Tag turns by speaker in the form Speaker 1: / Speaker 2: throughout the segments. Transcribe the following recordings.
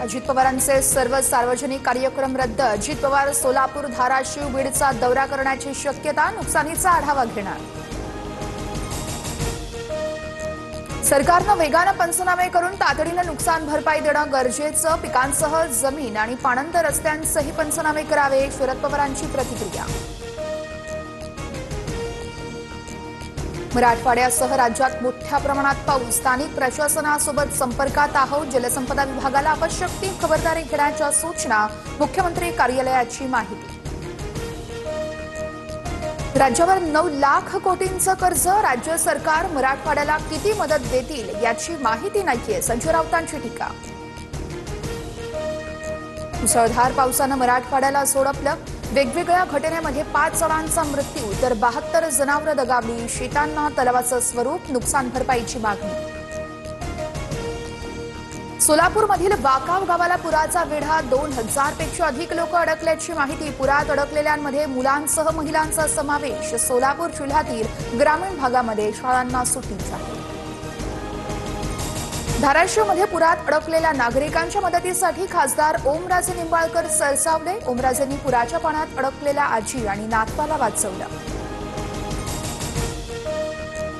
Speaker 1: अजित पवारांचे सर्व सार्वजनिक कार्यक्रम रद्द। अजित पवार सोलापूर, धाराशिव, बीडचा दौरा करण्याची शक्यता। नुकसानीचा आढावा घेणार। सरकारनं वेगानं पंचनामे करून तातडीनं नुकसान भरपाई देणं गरजेचं। पिकांसह जमीन आणि पाणंद रस्त्यांचेही पंचनामे करावे। शरद पवारांची प्रतिक्रिया। मराठवाड्यासह राज्यात मोठ्या प्रमाणात पाऊस। स्थानिक प्रशासनासोबत संपर्कात आहोत। जलसंपदा विभागाला आवश्यक ती खबरदारी घेण्याच्या सूचना। मुख्यमंत्री कार्यालयाची माहिती। राज्यावर 9 लाख कोटींचं कर्ज। राज्य सरकार मराठवाड्याला किती मदत देतील याची माहिती नाहीये। संजय राऊतांची टीका। मुसळधार पावसानं मराठवाड्याला झोडपलं। वेगवेगळ्या घटनेमध्ये 5 जणांचा मृत्यू तर 72 जनावरं दगावली। शेतांना तलावाचं स्वरूप। नुकसान भरपाईची मागणी। सोलापूरमधील वाकाव गावाला पुराचा वेढा। 2000 पेक्षा अधिक लोक अडकल्याची माहिती। पुरात अडकलेल्यांमध्ये मुलांसह महिलांचा समावेश। सोलापूर जिल्ह्यातील ग्रामीण भागामध्ये शाळांना सुट्टी जाहीर। धाराशिवमध्ये पुरात अडकलेल्या नागरिकांच्या मदतीसाठी खासदार ओमराजे निंबाळकर सरसावले। ओमराजेंनी पुराच्या पाण्यात अडकलेल्या आजी आणि नातवाला वाचवलं।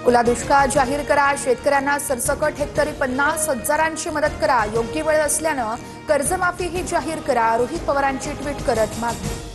Speaker 1: ओला दुष्काळ जाहीर करा। शेतकऱ्यांना सरसकट हेक्टरी 50,000ची मदत करा। योग्य वेळ असल्यानं कर्जमाफीही जाहीर करा। रोहित पवारांची ट्विट करत मागणी।